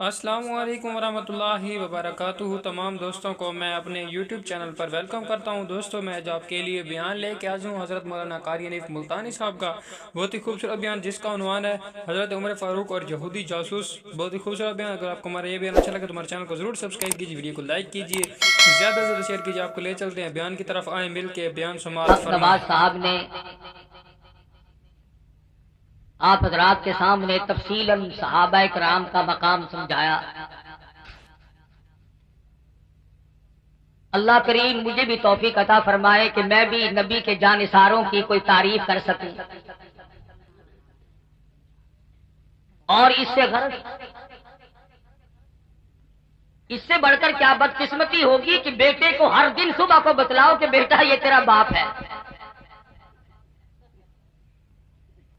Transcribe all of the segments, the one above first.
السلام علیکم ورحمۃ اللہ وبرکاتہ۔ تمام دوستوں کو میں اپنے یوٹیوب چینل پر ویلکم کرتا ہوں۔ دوستوں میں آج آپ کے لیے بیان لے کے آج ہوں حضرت مولانا قاری حنیف ملتانی صاحب کا بہت ہی خوبصورت بیان، جس کا عنوان ہے حضرت عمر فاروق اور یہودی جاسوس۔ بہت ہی خوبصورت بیان۔ اگر آپ کو ہمارا یہ بیان اچھا لگے تو ہمارے چینل کو ضرور سبسکرائب کیجیے، ویڈیو کو لائک کیجیے، زیادہ سے زیادہ شیئر کیجیے۔ آپ کو لے چلتے ہیں بیان کی طرف، آئیں مل کے بیان سماعت فرمائیں۔ نواز صاحب نے آپ حضرات کے سامنے تفصیلاً صحابہ کرام کا مقام سمجھایا۔ اللہ کریم مجھے بھی توفیق عطا فرمائے کہ میں بھی نبی کے جانثاروں کی کوئی تعریف کر سکوں، اور اس سے بڑھ کر کیا بدقسمتی ہوگی کہ بیٹے کو ہر دن صبح کو بتلاؤ کہ بیٹا یہ تیرا باپ ہے۔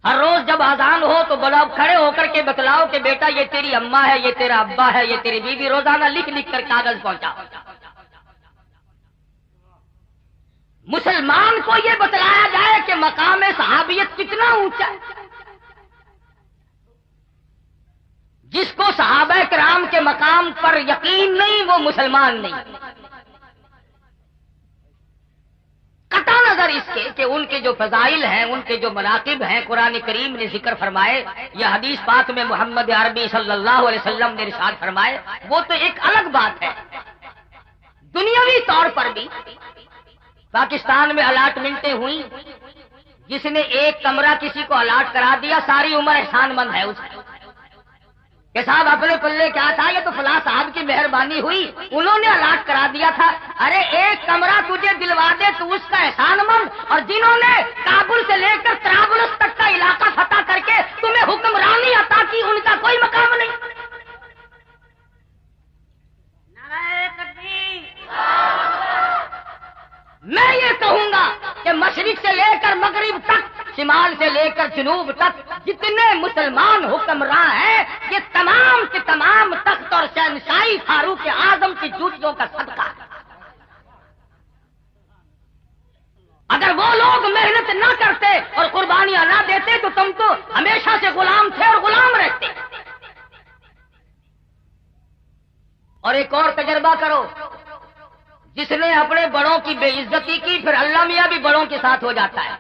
ہر روز جب اذان ہو تو بڑا کھڑے ہو کر کے بتلاؤ کہ بیٹا یہ تیری اماں ہے، یہ تیرا ابا ہے، یہ تیری بیوی۔ روزانہ لکھ لکھ کر کاغذ پہنچاؤ۔ مسلمان کو یہ بتلایا جائے کہ مقام صحابیت کتنا اونچا ہے۔ جس کو صحابہ کرام کے مقام پر یقین نہیں وہ مسلمان نہیں۔ قطع نظر اس کے کہ ان کے جو فضائل ہیں، ان کے جو مناقب ہیں، قرآن کریم نے ذکر فرمائے یا حدیث پاک میں محمد عربی صلی اللہ علیہ وسلم نے ارشاد فرمائے، وہ تو ایک الگ بات ہے۔ دنیاوی طور پر بھی پاکستان میں الاٹمنٹیں ہوئی، جس نے ایک کمرہ کسی کو الاٹ کرا دیا ساری عمر احسان مند ہے اس کہ صاحب اپنے پلے کیا تھا، یہ تو فلاں صاحب کی مہربانی ہوئی، انہوں نے الاٹ کرا دیا تھا۔ ارے ایک کمرہ تجھے دلوا دے تو اس کا احسان مند، اور جنہوں نے کابل سے لے کر طرابلس تک کا علاقہ فتح کر کے تمہیں حکمرانی عطا کی، ان کا کوئی مقام نہیں۔ نعرہ تکبیر۔ میں یہ کہوں گا کہ مشرق سے لے کر مغرب تک، شمال سے لے کر جنوب تک جتنے مسلمان حکمراں ہیں، یہ تمام کے تمام تخت اور شہنشاہی فاروق اعظم کی جوتیوں کا صدقہ ہے۔ اگر وہ لوگ محنت نہ کرتے اور قربانیاں نہ دیتے تو تم تو ہمیشہ سے غلام تھے اور غلام رہتے۔ اور ایک اور تجربہ کرو، جس نے اپنے بڑوں کی بے عزتی کی، پھر اللہ میاں بھی بڑوں کے ساتھ ہو جاتا ہے۔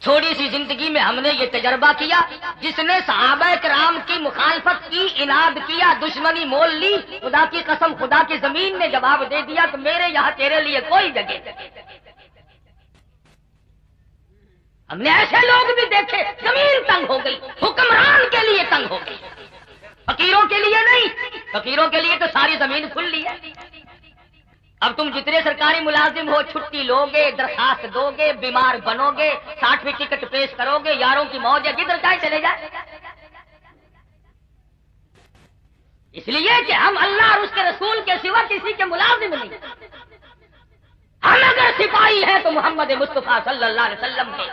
چھوٹی سی زندگی میں ہم نے یہ تجربہ کیا، جس نے صحابہ کرام کی مخالفت کی، اناد کیا، دشمنی مول لی، خدا کی قسم خدا کی زمین نے جواب دے دیا کہ میرے یہاں تیرے لیے کوئی جگہ نہیں۔ ہم نے ایسے لوگ بھی دیکھے، زمین تنگ ہو گئی، حکمران کے لیے تنگ ہو گئی، فقیروں کے لیے نہیں۔ فقیروں کے لیے تو ساری زمین کھلی ہے۔ اب تم جتنے سرکاری ملازم ہو، چھٹی لوگے، درخواست دو گے، بیمار بنو گے، سرٹیفکیٹ پیش کرو گے، یاروں کی موج ہے، جدھر چاہے چلے جائے۔ اس لیے کہ ہم اللہ اور اس کے رسول کے سوا کسی کے ملازم نہیں۔ ہم اگر سپاہی ہیں تو محمد مصطفیٰ صلی اللہ علیہ وسلم کے،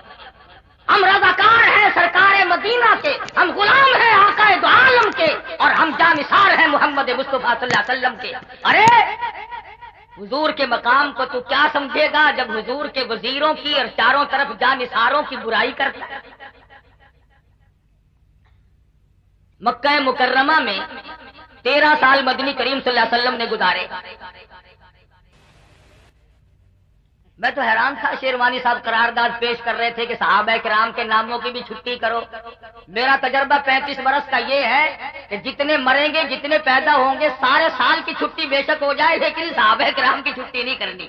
ہم رضاکار ہیں سرکار مدینہ کے، ہم غلام ہیں آقا دو عالم کے، اور ہم جانثار ہیں محمد مصطفیٰ صلی اللہ علیہ وسلم کے۔ ارے حضور کے مقام کو تو کیا سمجھے گا جب حضور کے وزیروں کی اور چاروں طرف جانثاروں کی برائی کرتا ہے۔ مکہ مکرمہ میں 13 سال مدنی کریم صلی اللہ علیہ وسلم نے گزارے۔ میں تو حیران تھا، شیروانی صاحب قرارداد پیش کر رہے تھے کہ صحابہ کرام کے ناموں کی بھی چھٹی کرو۔ میرا تجربہ 35 برس کا یہ ہے کہ جتنے مریں گے، جتنے پیدا ہوں گے، سارے سال کی چھٹی بے شک ہو جائے، لیکن صحابہ کرام کی چھٹی نہیں کرنی۔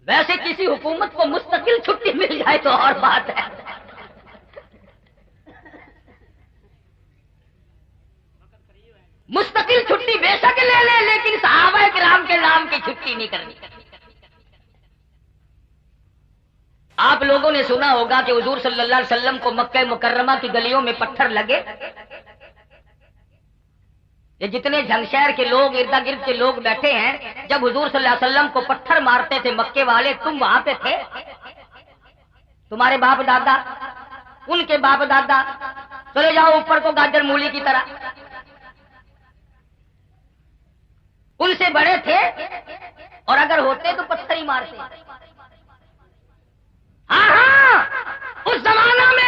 ویسے کسی حکومت کو مستقل چھٹی مل جائے تو اور بات ہے۔ مستقل چھٹی بے شک لے لے، لیکن صحابہ کرام کے نام کی چھٹی نہیں کرنی۔ آپ لوگوں نے سنا ہوگا کہ حضور صلی اللہ علیہ وسلم کو مکہ مکرمہ کی گلیوں میں پتھر لگے۔ یہ جتنے جھنگشہر کے لوگ، ارد گرد کے لوگ بیٹھے ہیں، جب حضور صلی اللہ علیہ وسلم کو پتھر مارتے تھے مکے والے، تم وہاں پہ تھے؟ تمہارے باپ دادا، ان کے باپ دادا، چلے جاؤ اوپر کو گاجر مولی کی طرح، ان سے بڑے تھے، اور اگر ہوتے تو پتھر ہی مارتے۔ ہاں اس زمانہ میں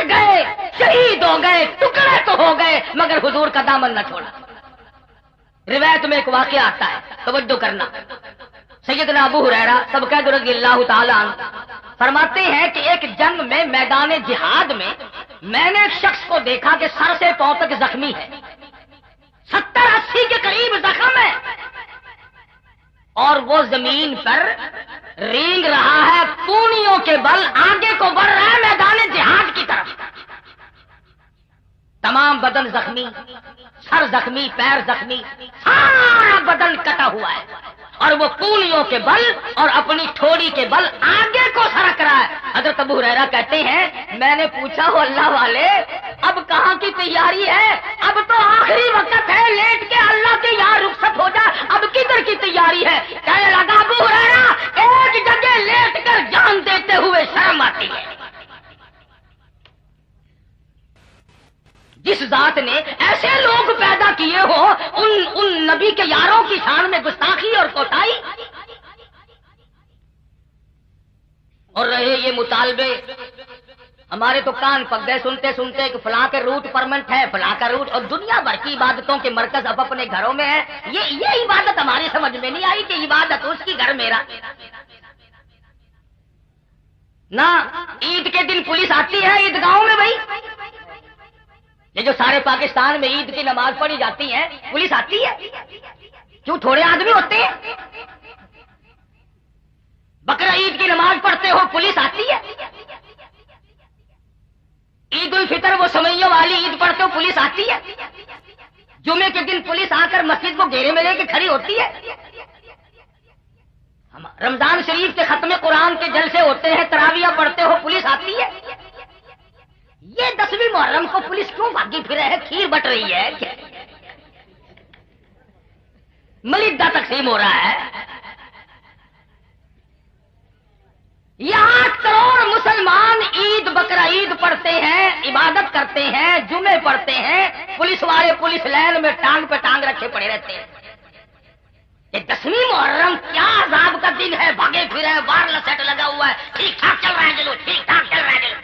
کٹ گئے، شہید ہو گئے، ٹکڑے تو ہو گئے مگر حضور کا دامن نہ چھوڑا۔ روایت میں ایک واقعہ آتا ہے، توجہ کرنا۔ سیدنا ابو ہریرہ صدقہ رضی اللہ تعالی عنہ فرماتے ہیں کہ ایک جنگ میں میدان جہاد میں نے ایک شخص کو دیکھا کہ سر سے پاؤں تک زخمی ہے، 70-80 کے قریب زخم ہے، اور وہ زمین پر رینگ رہا ہے، پونیوں کے بل آگے کو بڑھ رہا ہے میدان جہاد کی طرف۔ تمام بدن زخمی، سر زخمی، پیر زخمی، سارا بدن کٹا ہوا ہے، اور وہ پونیوں کے بل اور اپنی ٹھوڑی کے بل آگے کو سرک رہا ہے۔ حضرت ابو ہریرہ کہتے ہیں میں نے پوچھا ہو اللہ والے اب کہاں کی تیاری ہے؟ اب تو آخری وقت ہے، لیٹ کے اللہ کے یہاں رخصت ہو جا، اب کدھر کی تیاری ہے؟ کہنے لگا ابو ہریرہ ایک جگہ لیٹ کر جان دیتے ہوئے شرم آتی ہے۔ جس ذات نے ایسے لوگ پیدا کیے ہو ان نبی کے یاروں کی شان میں گستاخی اور کوتاہی، اور رہے یہ مطالبے، ہمارے تو کان پک گئے سنتے سنتے کہ فلاں کے روٹ پرمنٹ ہے، فلاں کا روٹ، اور دنیا بھر کی عبادتوں کے مرکز اب اپنے گھروں میں ہے۔ یہ عبادت ہماری سمجھ میں نہیں آئی کہ عبادت اس کی گھر میرا نہ۔ عید کے دن پولیس آتی ہے عیدگاہوں میں، بھائی یہ جو سارے پاکستان میں عید کی نماز پڑھی جاتی ہے پولیس آتی ہے، کیوں تھوڑے آدمی ہوتے ہیں؟ بقرہ عید کی نماز پڑھتے ہو پولیس آتی ہے، عید الفطر وہ سویوں والی عید پڑھتے ہو پولیس آتی ہے، جمعے کے دن پولیس آ کر مسجد کو گھیرے میں لے کے کھڑی ہوتی ہے، رمضان شریف کے ختم قرآن کے جلسے ہوتے ہیں تراویح پڑھتے ہو پولیس آتی ہے۔ یہ 10ویں محرم کو پولیس کیوں بھاگی پھرے ہے؟ کھیر بٹ رہی ہے کیا؟ ملیدہ تقسیم ہو رہا ہے، یہ 8 کروڑ مسلمان عید بقرہ عید پڑھتے ہیں، عبادت کرتے ہیں، جمعے پڑھتے ہیں، پولیس والے پولیس لائن میں ٹانگ پہ ٹانگ رکھے پڑے رہتے ہیں۔ یہ 10ویں محرم کیا عذاب کا دن ہے، بھاگے پھرے، وائرلیس سیٹ لگا ہوا ہے، ٹھیک ٹھاک چل رہا ہے چلو، ٹھیک ٹھاک چل رہا ہے چلو۔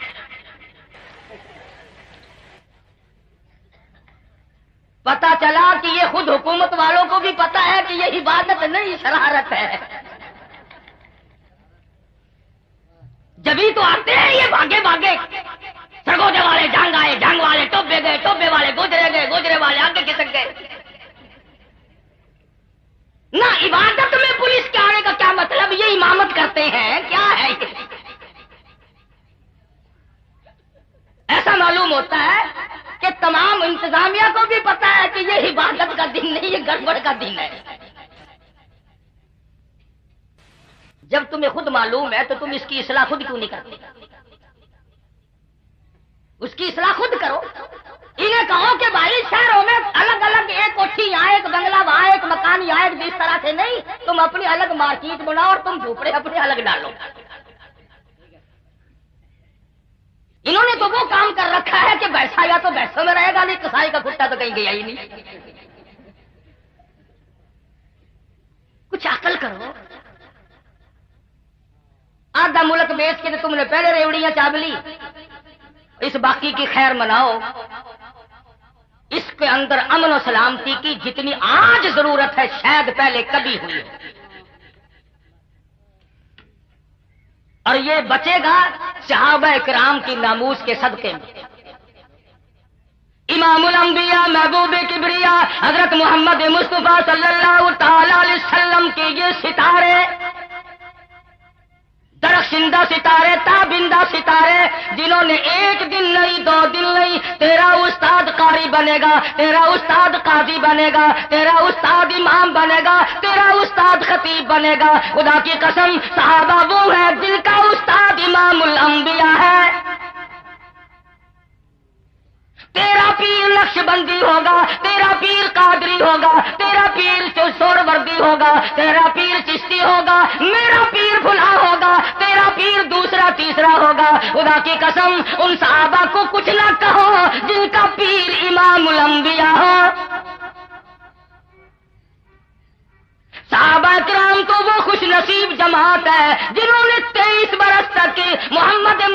پتا چلا کہ یہ خود حکومت والوں کو بھی پتا ہے کہ یہ عبادت نہیں شرارت ہے، جبھی تو آتے ہیں یہ بھاگے بھاگے، سرگوجے والے جنگ آئے، جنگ والے ٹوبے گئے، ٹوبے والے گوجرے گئے، گوجرے والے آگے کھسک گئے۔ نہ عبادت میں پولیس کے آنے کا کیا مطلب؟ یہ امامت کرتے ہیں کیا ہے یہ؟ ایسا معلوم ہوتا ہے کہ تمام انتظامیہ کو بھی پتا ہے کہ یہ عبادت کا دن نہیں، یہ گڑبڑ کا دن ہے۔ جب تمہیں خود معلوم ہے تو تم اس کی اصلاح خود کیوں نہیں کرتے؟ اس کی اصلاح خود کرو۔ انہیں کہو کہ بھائی شہروں میں الگ الگ ایک کوٹھی یہاں، ایک بنگلہ وہاں، ایک مکان یہاں، ایک اس طرح سے نہیں، تم اپنی الگ مارکیٹ بناؤ اور تم جھوپڑے اپنے الگ ڈالو۔ انہوں نے تو وہ کام کر رکھا ہے کہ بیسا یا تو بیسوں میں رہے گا، نہیں کسائی کا کتا تو کہیں گیا ہی نہیں۔ کچھ عقل کرو۔ آدھا ملک بیچ کے تو تم نے پہلے ریوڑیاں چاب لی، اس باقی کی خیر مناؤ۔ اس کے اندر امن و سلامتی کی جتنی آج ضرورت ہے شاید پہلے کبھی ہوئی ہو، اور یہ بچے گا صحابہ کرام کی ناموس کے صدقے میں۔ امام الانبیاء محبوب کبریا حضرت محمد مصطفیٰ صلی اللہ تعالی علیہ وسلم کے یہ ستارے، درخشندہ ستارے، تابندہ ستارے، جنہوں نے ایک دن نہیں، 2 دن نہیں، تیرا استاد قاری بنے گا، تیرا استاد قاضی بنے گا، تیرا استاد امام بنے گا، تیرا استاد خطیب بنے گا۔ خدا کی قسم صحابہ وہ ہے جن کا استاد امام الانبیاء ہے۔ تیرا پیر نقش بندی ہوگا، تیرا پیر قادری ہوگا، تیرا پیر سور وردی ہوگا، تیرا پیر چشتی ہوگا، میرا پیر فلاں ہوگا، تیرا پیر دوسرا تیسرا ہوگا۔ خدا کی قسم ان صحابہ کو کچھ نہ کہو جن کا پیر امام الانبیاء ہو۔ صحابہ کرام تو وہ خوش نصیب جماعت ہے جنہوں نے 23 برس تک محمد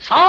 100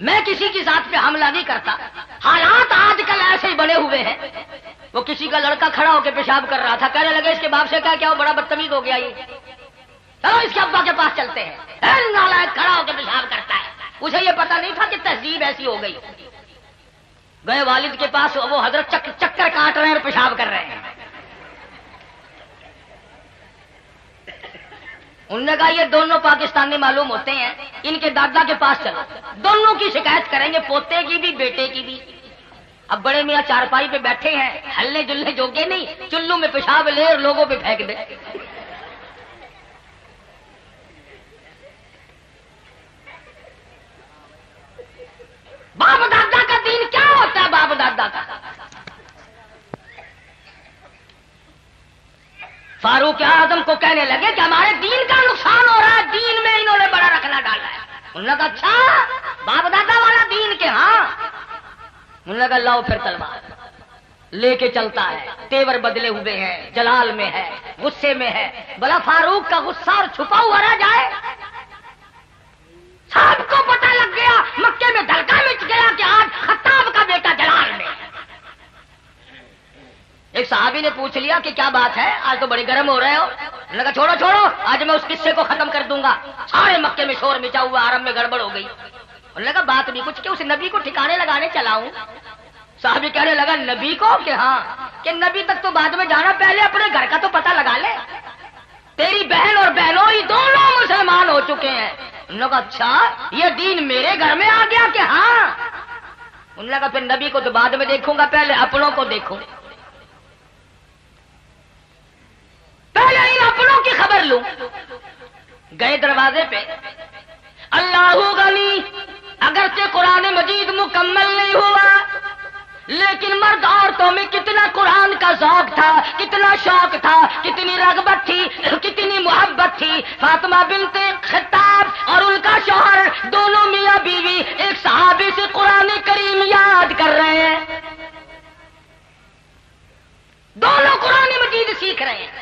میں کسی کی ذات پہ حملہ نہیں کرتا، حالات آج کل ایسے ہی بنے ہوئے ہیں۔ وہ کسی کا لڑکا کھڑا ہو کے پیشاب کر رہا تھا، کہنے لگے اس کے باپ سے کیا وہ بڑا بدتمیز ہو گیا، یہ چلو اس کے ابا کے پاس چلتے ہیں، نالائق کھڑا ہو کے پیشاب کرتا ہے۔ اسے یہ پتا نہیں تھا کہ تہذیب ایسی ہو گئی۔ گئے والد کے پاس، وہ حضرت چکر کاٹ رہے ہیں اور پیشاب کر رہے ہیں۔ انہوں نے کہا یہ دونوں پاکستانی معلوم ہوتے ہیں، ان کے دادا کے پاس چلو، دونوں کی شکایت کریں گے، پوتے کی بھی بیٹے کی بھی۔ اب بڑے میاں چارپائی پہ بیٹھے ہیں، ہلنے جلنے جوگے نہیں، چلو میں پیشاب لے اور لوگوں پہ پھینک دے۔ باپ دادا کا دین کیا ہوتا ہے؟ باپ دادا کا فاروق اعظم کو کہنے لگے کہ ہمارے دین کا نقصان ہو رہا ہے، دین میں انہوں نے بڑا رکھنا ڈالا ہے۔ انہوں نے کہا اچھا باپ دادا والا دین کے؟ ہاں۔ انہوں نے کہا لاؤ پھر تلوار، لے کے چلتا ہے، تیور بدلے ہوئے ہیں، جلال میں ہے، غصے میں ہے۔ بلا فاروق کا غصہ اور چھپا ہوا رہ جائے؟ سب کو پتہ لگ گیا، مکے میں دھلکا مچ گیا کہ آج خطاب کا بیٹا جلال میں۔ ایک صحابی نے پوچھ لیا کہ کیا بات ہے، آج تو بڑے گرم ہو رہے ہو؟ انہوں نے کہا چھوڑو چھوڑو، آج میں اس قصے کو ختم کر دوں گا۔ سارے مکے میں شور مچا ہوا، حرم میں گڑبڑ ہو گئی۔ انہوں نے کہا بات بھی کچھ کہ اس نبی کو ٹھکانے لگانے چلا ہوں۔ صحابی کہنے لگا نبی کو؟ کہ ہاں۔ کہ نبی تک تو بعد میں جانا، پہلے اپنے گھر کا تو پتہ لگا لے، تیری بہن اور بہنوئی دونوں مسلمان ہو چکے ہیں۔ انہوں نے کہا اچھا یہ دین میرے گھر میں آ گیا؟ کہ ہاں۔ انہوں نے کہا پھر نبی کو تو بعد میں دیکھوں گا، پہلے اپنوں کو دیکھوں، پہلے ان اپنوں کی خبر لوں۔ گئے دروازے پہ، اللہ غنی، اگرچہ قرآن مجید مکمل نہیں ہوا لیکن مرد عورتوں میں کتنا قرآن کا ذوق تھا، کتنا شوق تھا، کتنی رغبت تھی، کتنی محبت تھی۔ فاطمہ بنت خطاب اور ان کا شوہر دونوں میاں بیوی ایک صحابی سے قرآن کریم یاد کر رہے ہیں، دونوں قرآن مجید سیکھ رہے ہیں۔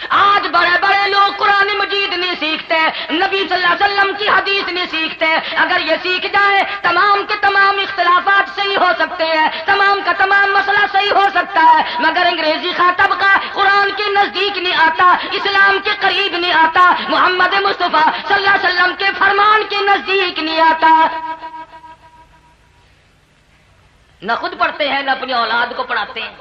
آج بڑے بڑے لوگ قرآن مجید نہیں سیکھتے، نبی صلی اللہ علیہ وسلم کی حدیث نہیں سیکھتے۔ اگر یہ سیکھ جائے تمام کے تمام اختلافات صحیح ہو سکتے ہیں، تمام کا تمام مسئلہ صحیح ہو سکتا ہے، مگر انگریزی خاطب کا قرآن کے نزدیک نہیں آتا، اسلام کے قریب نہیں آتا، محمد مصطفیٰ صلی اللہ علیہ وسلم کے فرمان کے نزدیک نہیں آتا۔ نہ خود پڑھتے ہیں، نہ اپنی اولاد کو پڑھاتے ہیں۔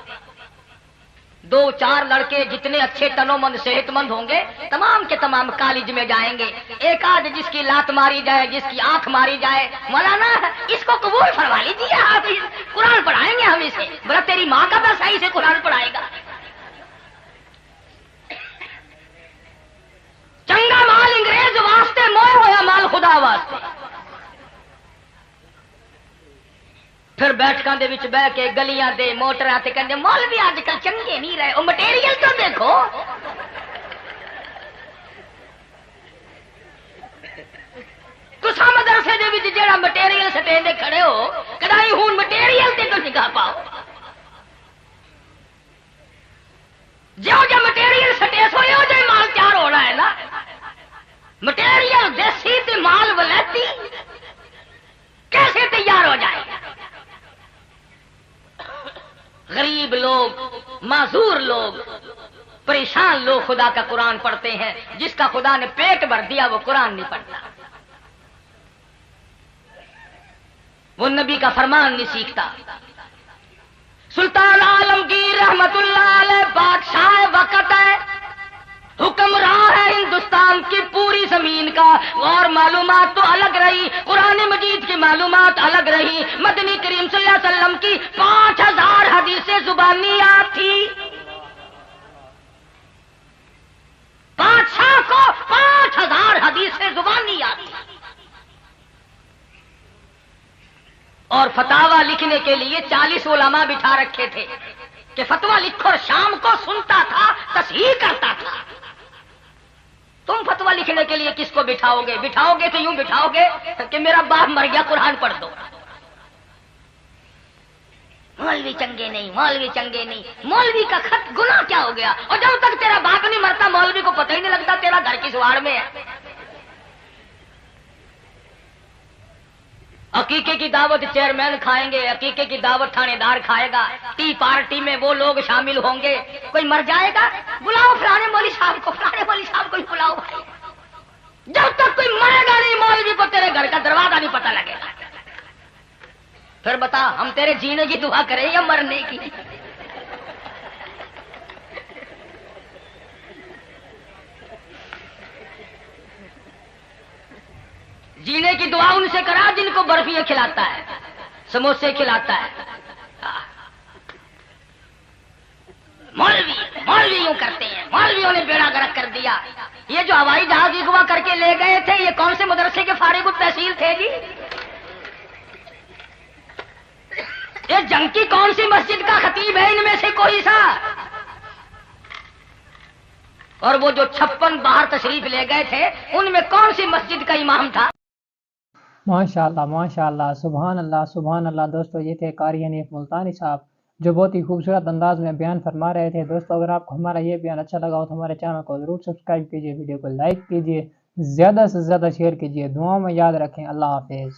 دو چار لڑکے جتنے اچھے تنو مند صحت مند ہوں گے تمام کے تمام کالج میں جائیں گے۔ ایک آدھ جس کی لات ماری جائے، جس کی آنکھ ماری جائے، مولانا اس کو قبول فرما لیجیے، آپ قرآن پڑھائیں گے ہم اسے۔ بڑا تیری ماں کا بس صحیح سے قرآن پڑھائے گا۔ چنگا مال انگریز واسطے، موئے ہوا مال خدا واسطے۔ پھر بیٹھکاں دے وچ بہ کے گلیاں دے موٹراں تے کہندے مولوی اج کل چنگے نہیں رہے، او مٹیریل تو دیکھو۔ تساں مدرسے دے وچ جیڑا مٹیریل سٹیندے کھڑے ہو، کدائی ہن مٹیریل تے تو نگاہ پاؤ۔ جو مٹیریل سٹیس ہوئے ہو جو مال تیار ہونا ہے نا، مٹیریل دیسی تے مال ولایتی کیسے تیار ہو جائے؟ غریب لوگ، معذور لوگ، پریشان لوگ خدا کا قرآن پڑھتے ہیں۔ جس کا خدا نے پیٹ بھر دیا وہ قرآن نہیں پڑھتا، وہ نبی کا فرمان نہیں سیکھتا۔ سلطان عالمگیر رحمت اللہ علیہ بادشاہ وقت ہے، حکمراں ہے ہندوستان کی پوری زمین کا، اور معلومات تو الگ رہی، قرآن مجید کی معلومات الگ رہی۔ مدنی کریم صلی اللہ علیہ وسلم کی 5000 حدیثیں زبانیات تھی۔ بادشاہ کو 5000 حدیثیں زبانیات تھی، اور فتاوا لکھنے کے لیے 40 علماء بٹھا رکھے تھے کہ فتوا لکھو، شام کو سنتا تھا، تصحیح کرتا تھا۔ تم فتوا لکھنے کے لیے کس کو بٹھاؤ گے؟ بٹھاؤ گے تو یوں بٹھاؤ گے کہ میرا باپ مر گیا قرآن پڑھ دو۔ مولوی چنگے نہیں، مولوی چنگے نہیں، مولوی کا خط گناہ کیا ہو گیا؟ اور جب تک تیرا باپ نہیں مرتا مولوی کو پتہ ہی نہیں لگتا تیرا گھر کس واڑ میں ہے۔ عقیقے کی دعوت چیئرمین کھائیں گے، عقیقے کی دعوت تھانے کھائے گا، ٹی پارٹی میں وہ لوگ شامل ہوں گے. کوئی مر جائے گا، بلاؤ فلانے مولوی صاحب کو، فلانے مولوی صاحب کو بلاؤ بھائی. جب تک کوئی مرے گا نہیں مولوی کو تیرے گھر کا دروازہ نہیں پتہ لگے گا. پھر بتا ہم تیرے جینے کی دعا کریں یا مرنے کی؟ جینے کی دعا ان سے کرا جن کو برفیاں کھلاتا ہے، سموسے کھلاتا ہے. مولوی یوں کرتے ہیں، مولویوں نے بیڑا گرک کر دیا. یہ جو ہوائی جہاز اغوا کر کے لے گئے تھے یہ کون سے مدرسے کے فارغ التحصیل تھے جی؟ یہ جنگ کی کون سی مسجد کا خطیب ہے ان میں سے کوئی سا؟ اور وہ جو 56 باہر تشریف لے گئے تھے ان میں کون سی مسجد کا امام تھا؟ ماشاءاللہ، سبحان اللہ سبحان اللہ. دوستو یہ تھے قاری حنیف ملتانی صاحب جو بہت ہی خوبصورت انداز میں بیان فرما رہے تھے. دوستو اگر آپ کو ہمارا یہ بیان اچھا لگا ہو تو ہمارے چینل کو ضرور سبسکرائب کیجیے، ویڈیو کو لائک کیجیے، زیادہ سے زیادہ شیئر کیجیے. دعاؤں میں یاد رکھیں. اللہ حافظ.